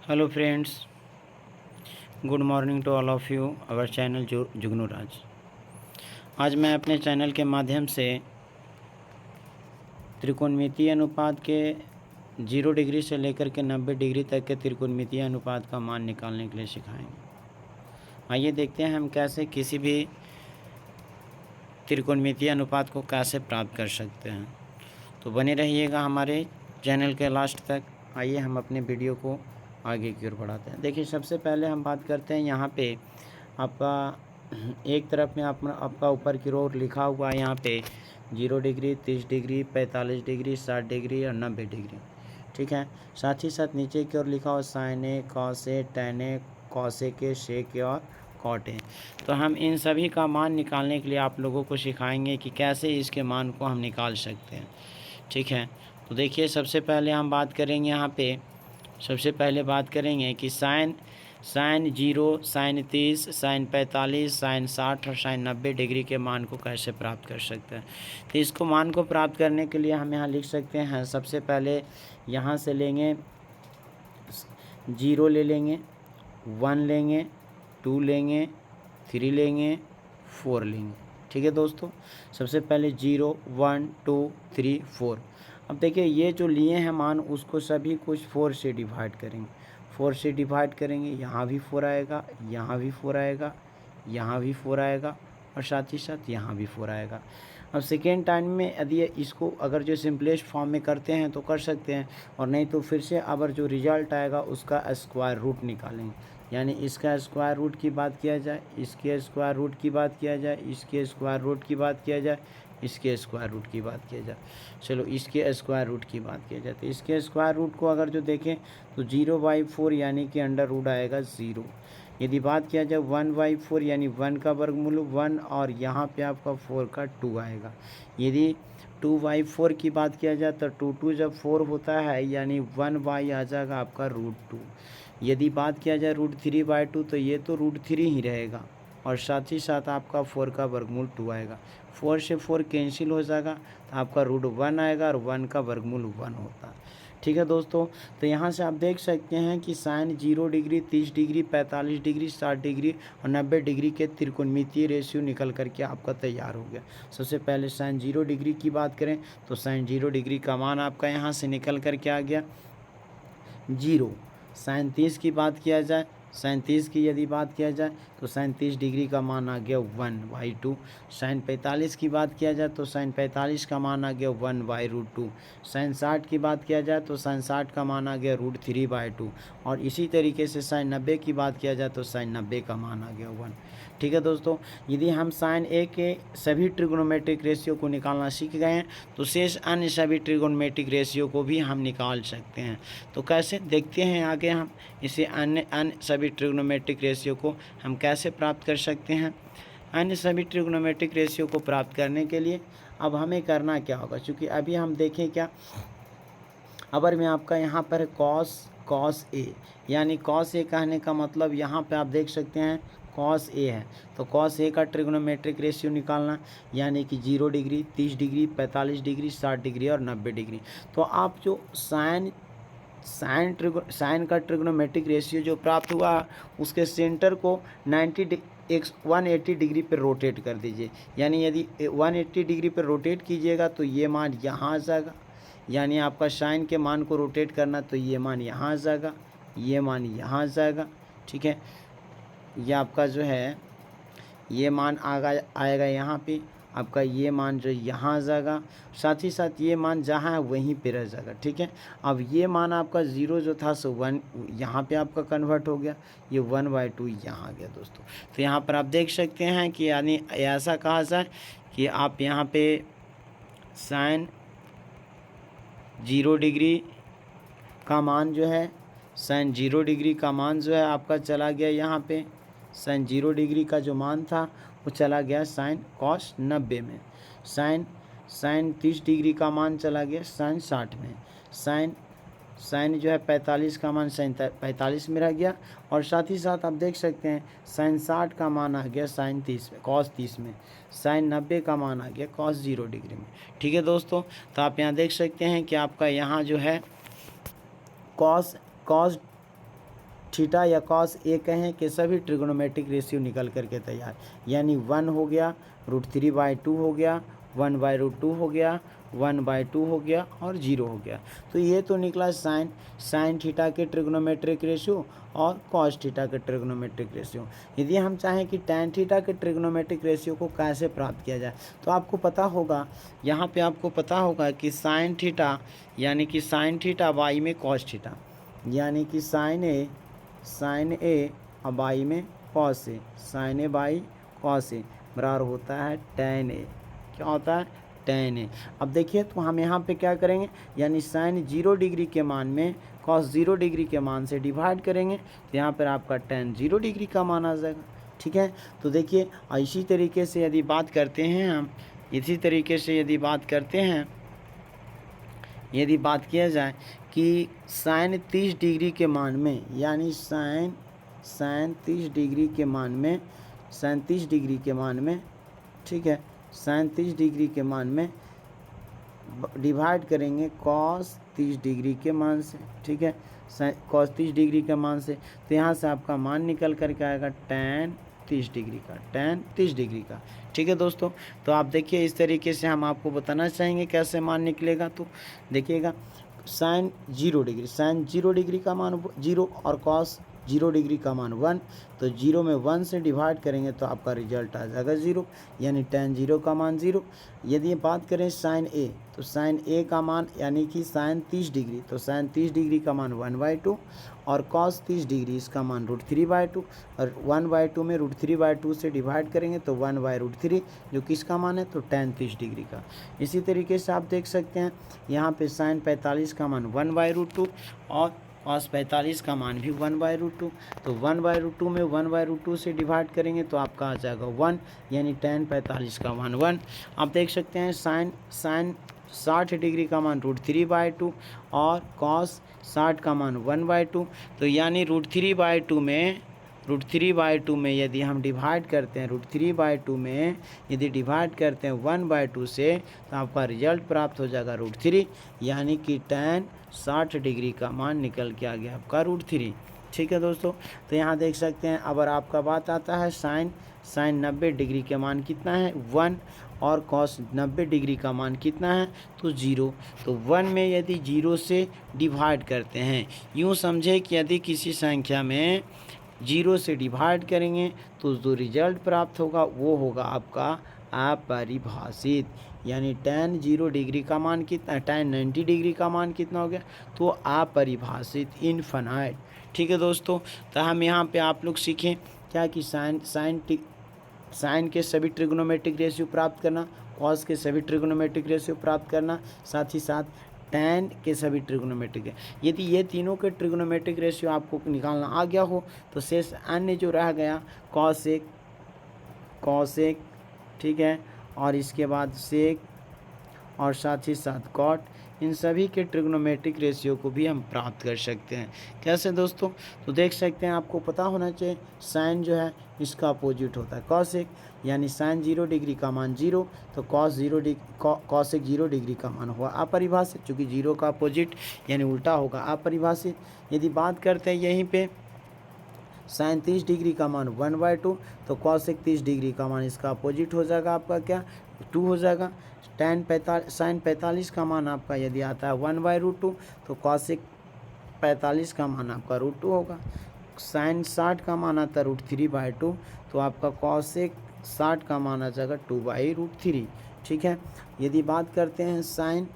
Hello friends, good morning to all of you our channel Jugnu Raj. आज मैं अपने channel के माध्यम से त्रिकोणमितीय अनुपात के 0 डिग्री से लेकर के 90 डिग्री तक के त्रिकोणमितीय अनुपात का मान निकालने के लिए सिखाएंगे। आइए देखते हैं हम कैसे किसी भी त्रिकोणमितीय अनुपात को कैसे प्राप्त कर सकते हैं। तो बने रहिएगा हमारे चैनल के लास्ट तक। आइए हम अपने वीडियो को आगे की ओर बढ़ाते हैं। देखिए, सबसे पहले हम बात करते हैं यहाँ पे आपका एक तरफ में आपका ऊपर की ओर लिखा हुआ है यहाँ पे 0 डिग्री, 30 डिग्री, 45 डिग्री, 60 डिग्री और 90 डिग्री। ठीक है। साथ ही साथ नीचे की ओर लिखा हुआ sign A, cos A, tan A, cos A के, शेक ए और कॉट ए। तो हम इन सभी का मान निकालने के लिए आप लोगों को सिखाएंगे कि कैसे इसके मान को हम निकाल सकते हैं। ठीक है। तो देखिए, सबसे पहले हम बात करेंगे यहाँ पे, सबसे पहले बात करेंगे कि साइन 0, साइन 30, साइन 45, साइन 60 और साइन 90 डिग्री के मान को कैसे प्राप्त कर सकते हैं। तो इसको मान को प्राप्त करने के लिए हम यहाँ लिख सकते हैं, सबसे पहले यहाँ से लेंगे 0 ले लेंगे, 1 लेंगे, 2 लेंगे, 3 लेंगे, 4 लेंगे। ठीक है दोस्तों, सबसे पहले 0, 1, 2, 3, 4। अब देखिए, ये जो लिए हैं मान, उसको सभी कुछ 4 से डिवाइड करेंगे। 4 से डिवाइड करेंगे, यहाँ भी 4 आएगा, यहाँ भी 4 आएगा, यहाँ भी 4 आएगा और साथ ही साथ यहाँ भी 4 आएगा। अब सेकेंड टाइम में यदि इसको अगर जो सिंपलेस्ट फॉर्म में करते हैं तो कर सकते हैं, और नहीं तो फिर से अगर जो रिजल्ट आएगा उसका स्क्वायर रूट निकालेंगे। यानी इसका स्क्वायर रूट की बात किया जाए, इसके स्क्वायर रूट की बात किया जाए, इसके स्क्वायर रूट की बात किया जाए, इसके स्क्वायर रूट की बात किया जाए। चलो, इसके स्क्वायर रूट की बात किया जाए तो इसके स्क्वायर रूट को अगर जो देखें तो 0/4 यानी कि अंडर रूट आएगा 0। यदि बात किया जाए 1/4 यानी 1 का वर्गमूल 1 और यहाँ पे आपका 4 का 2 आएगा। यदि 2/4 की बात किया जाए तो 2 जब 4 होता है यानी 1 आ जाएगा आपका √2। यदि बात किया जाए √3/2 तो ये तो √3 ही रहेगा और साथ ही साथ आपका 4 का वर्गमूल 2 आएगा। 4 से 4 कैंसिल हो जाएगा तो आपका √1 आएगा और 1 का वर्गमूल 1 होता है। ठीक है दोस्तों, तो यहाँ से आप देख सकते हैं कि sine 0 degree, 30 degree, 45 degree, 60 degree और 90 डिग्री के त्रिकोणमितीय रेशियो निकल करके आपका तैयार हो गया। सबसे पहले साइन 0 डिग्री की बात करें तो साइन 0 डिग्री का मान आपका यहाँ से निकल करके आ गया 0। साइन 30 की बात किया जाए, साइन 30 की यदि बात किया जाए तो साइन 30 डिग्री का मान आ गया 1/2। साइन 45 की बात किया जाए तो साइन 45 का मान आ गया 1/√2। साइन 60 की बात किया जाए तो साइन 60 का मान आ गया √3/2। और इसी तरीके से साइन 90 की बात किया जाए तो साइन 90 का मान आ गया 1। ठीक है दोस्तों, यदि हम साइन ए के सभी ट्रिग्नोमेट्रिक रेशियो को निकालना सीख गए हैं तो शेष अन्य सभी ट्रिग्नोमेट्रिक रेशियो को भी हम निकाल सकते हैं। तो कैसे, देखते हैं आगे हम इसे अन्य सभी ट्रिग्नोमेट्रिक रेशियो को हम कैसे प्राप्त कर सकते हैं। अन्य सभी ट्रिग्नोमेट्रिक रेशियो को प्राप्त करने के लिए अब हमें करना क्या होगा, क्योंकि अभी हम देखें क्या, अगर मैं आपका यहाँ पर कॉस ए, यानी कॉस ए कहने का मतलब यहाँ पे आप देख सकते हैं कॉस ए है, तो कॉस ए का ट्रिग्नोमेट्रिक रेशियो निकालना यानी कि 0 डिग्री, 30 डिग्री, 45 डिग्री, 60 डिग्री और 90 डिग्री। तो आप जो साइन का ट्रिग्नोमेट्रिक रेशियो जो प्राप्त हुआ उसके सेंटर को 180 डिग्री पर रोटेट कर दीजिए। यानी यदि 180 डिग्री पर रोटेट कीजिएगा तो ये मान यहाँ आ जाएगा, यानी आपका साइन के मान को रोटेट करना तो ये मान यहाँ आ जाएगा, ये मान यहाँ आ जाएगा। ठीक है, ये आपका जो है ये मान आएगा यहाँ पे, आपका ये मान जो यहाँ आ जाएगा, साथ ही साथ ये मान जहाँ है वहीं पे रह जाएगा। ठीक है, अब ये मान आपका 0 जो था सो 1 यहाँ पे आपका कन्वर्ट हो गया, ये 1/2 यहाँ आ गया दोस्तों। तो यहाँ पर आप देख सकते हैं कि यानी ऐसा कहा जाए कि आप यहाँ पे साइन 0 डिग्री का मान जो है, साइन 0 डिग्री का मान जो है आपका चला गया यहाँ पे, साइन 0 डिग्री का जो मान था वो चला गया साइन कॉस 90 में। साइन 30 डिग्री का मान चला गया साइन 60 में। साइन जो है 45 का मान साइन 45 में रह गया, और साथ ही साथ आप देख सकते हैं साइन 60 का मान आ गया साइन 30 में, कॉस 30 में। साइन 90 का मान आ गया कॉस 0 डिग्री में। ठीक है दोस्तों, तो आप यहाँ देख सकते हैं कि आपका यहाँ जो है कॉस थीटा या कॉस ए कहें कि सभी ट्रिग्नोमेट्रिक रेशियो निकल करके तैयार, यानी 1 हो गया, √3/2 हो गया, 1/√2 हो गया, 1/2 हो गया और 0 हो गया। तो ये तो निकला साइन थीटा के ट्रिग्नोमेट्रिक रेशियो और कॉस थीटा के ट्रिग्नोमेट्रिक रेशियो। यदि हम चाहें कि टैन थीटा के ट्रिग्नोमेट्रिक रेशियो को कैसे प्राप्त किया जाए, तो आपको पता होगा, यहाँ पे आपको पता होगा कि साइन थीटा यानी कि साइन थीटा बाई में कॉस थीटा, यानी कि साइन ए बाई में cos A, sine A by cos A बराबर होता है टैन ए। क्या होता है? Tan A. अब देखिए तो हम यहाँ पे क्या करेंगे, यानी साइन 0 डिग्री के मान में कॉस 0 डिग्री के मान से डिवाइड करेंगे, तो यहाँ पर आपका टैन 0 डिग्री का मान आ जाएगा। ठीक है, तो देखिए इसी तरीके से यदि बात करते हैं हम, इसी तरीके से यदि बात करते हैं, यदि बात किया जाए कि साइन 30 डिग्री के मान में, यानी साइन 30 डिग्री के मान में, साइन 30 डिग्री के मान में, ठीक है, साइन 30 डिग्री के मान में डिवाइड करेंगे कॉस 30 डिग्री के मान से। ठीक है, कॉस 30 डिग्री के मान से, तो यहाँ से आपका मान निकल करके आएगा टैन 30 डिग्री का, टैन 30 डिग्री का। ठीक है दोस्तों, तो आप देखिए इस तरीके से हम आपको बताना चाहेंगे कैसे मान निकलेगा। तो देखिएगा साइन 0 डिग्री, साइन 0 डिग्री का मान 0 और कॉस 0 डिग्री का मान 1, तो 0 में 1 से डिवाइड करेंगे तो आपका रिजल्ट आ जाएगा 0, यानी टैन 0 का मान 0। यदि बात करें साइन ए, तो साइन ए का मान यानी कि साइन 30 डिग्री, तो साइन 30 डिग्री का मान 1/2 और कॉस 30 डिग्री इसका मान √3/2, और 1/2 में √3/2 से डिवाइड करेंगे तो 1/√3 जो किसका मान है, तो टैन 30 डिग्री का। इसी तरीके से आप देख सकते हैं यहाँ पे साइन 45 का मान 1/√2 और कॉस 45 का मान भी 1/√2, तो 1/√2 में 1/√2 से डिवाइड करेंगे तो आपका आ जाएगा 1, यानी टैन 45 का मान 1। आप देख सकते हैं साइन 60 डिग्री का मान √3/2 और कॉस 60 का मान 1/2, तो यानी √3/2 में यदि हम डिवाइड करते हैं, √3/2 में यदि डिवाइड करते हैं 1/2 से, तो आपका रिजल्ट प्राप्त हो जाएगा √3, यानी कि टैन 60 डिग्री का मान निकल के आ गया आपका √3। ठीक है दोस्तों, तो यहाँ देख सकते हैं अगर आपका बात आता है साइन 90 डिग्री के मान कितना है 1 और कॉस 90 डिग्री का मान कितना है तो 0, तो 1 में यदि 0 से डिवाइड करते हैं, यूँ समझे कि यदि किसी संख्या में 0 से डिवाइड करेंगे तो जो रिजल्ट प्राप्त होगा वो होगा आपका अपरिभाषित, यानी टैन 0 डिग्री का मान कितना, टैन 90 डिग्री का मान कितना हो गया, तो अपरिभाषित, इनफाइनाइट। ठीक है दोस्तों, तो हम यहाँ पे आप लोग सीखें क्या कि साइन के सभी ट्रिग्नोमेट्रिक रेशियो प्राप्त करना, कॉस के सभी ट्रिग्नोमेट्रिक रेशियो प्राप्त करना, साथ ही साथ टैन के सभी ट्रिग्नोमेट्रिक है। यदि ये तीनों के ट्रिग्नोमेट्रिक रेशियो आपको निकालना आ गया हो तो शेष अन्य जो रह गया कॉस एक, ठीक है, और इसके बाद सेक और साथ ही साथ कॉट, इन सभी के ट्रिग्नोमेट्रिक रेशियो को भी हम प्राप्त कर सकते हैं। कैसे दोस्तों, तो देख सकते हैं आपको पता होना चाहिए साइन जो है इसका अपोजिट होता है कॉस एक, यानी साइन 0 डिग्री का मान 0, तो कॉस एक 0 डिग्री का मान हुआ अपरिभाषित, चूँकि 0 का अपोजिट यानी उल्टा होगा अपरिभाषित। यदि बात करते हैं यहीं पे साइन 30 डिग्री का मान 1/2, तो कॉस एक 30 डिग्री का मान इसका अपोजिट हो जाएगा आपका क्या 2 हो जाएगा। साइन 45 का मान आपका यदि आता है 1/√2, तो कॉस एक 45 का मान आपका √2 होगा। साइन 60 का मान आता है √3/2, तो आपका कॉस एक 60 का मान आ जाएगा 2/√3। ठीक है, यदि बात करते हैं साइन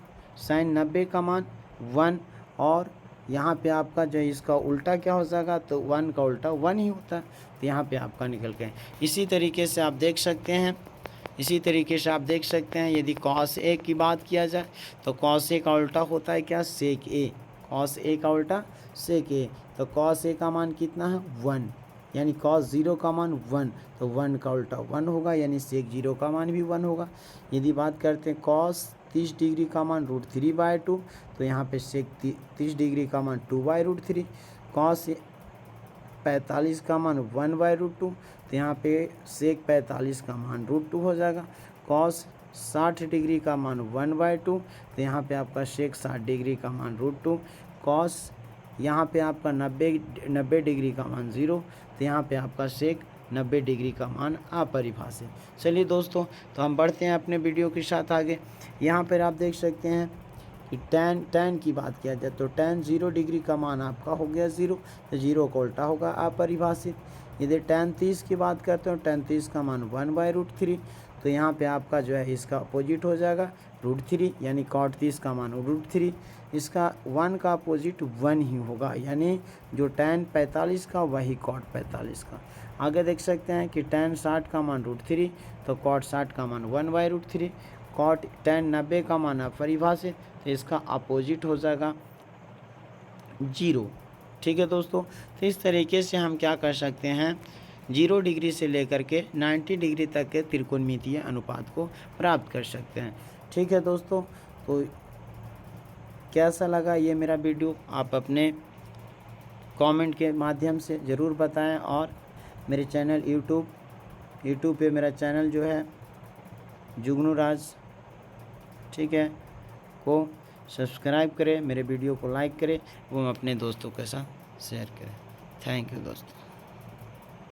90 का मान 1, और यहाँ पे आपका जो इसका उल्टा क्या हो जाएगा, तो 1 का उल्टा 1 ही होता है, तो यहाँ पे आपका निकल गए। इसी तरीके से आप देख सकते हैं यदि कॉस ए की बात किया जाए तो कॉस ए का उल्टा होता है क्या सेक ए, कॉस ए का उल्टा सेक ए, तो कॉस ए का मान कितना है 1, यानी कॉस 0 का मान 1, तो 1 का उल्टा 1 होगा, यानी सेक 0 का मान भी 1 होगा। यदि बात करते हैं कॉस 30 डिग्री का मान √3/2, तो यहाँ पे सेक 30 डिग्री का मान 2/√3, कॉस 45 का मान 1/√2, तो यहाँ पे सेक 45 का मान √2 हो जाएगा। कॉस 60 डिग्री का मान 1/2, तो यहाँ पे आपका सेक 60 डिग्री का मान √2, कॉस यहाँ पे आपका 90 डिग्री का मान 0, तो यहाँ पे आपका सेक 90 डिग्री का मान अपरिभाषित। चलिए दोस्तों, तो हम बढ़ते हैं अपने वीडियो के साथ आगे। यहाँ पर आप देख सकते हैं कि tan की बात किया जाए तो tan 0 डिग्री का मान आपका हो गया 0, तो 0 का उल्टा होगा अपरिभाषित। यदि tan 30 की बात करते हो, tan 30 का मान 1/√3, तो यहाँ पे आपका जो है इसका अपोजिट हो जाएगा √3, यानी cot 30 का मान √3। इसका 1 का अपोजिट 1 ही होगा, यानी जो tan 45 का वही cot 45 का। आगे देख सकते हैं कि tan 60 का मान √3, तो cot 60 का मान 1/√3। cot tan 90 का मान अपरिभाषित, तो इसका अपोजिट हो जाएगा 0। ठीक है दोस्तों, तो इस तरीके से हम क्या कर सकते हैं, 0 डिग्री से लेकर के 90 डिग्री तक के त्रिकोणमितीय अनुपात को प्राप्त कर सकते हैं। ठीक है दोस्तों, तो कैसा लगा ये मेरा वीडियो आप अपने कमेंट के माध्यम से ज़रूर बताएं, और मेरे चैनल यूट्यूब पे मेरा चैनल जो है जुगनू राज, ठीक है, को सब्सक्राइब करें, मेरे वीडियो को लाइक करें एवं अपने दोस्तों के साथ शेयर करें। थैंक यू दोस्तों।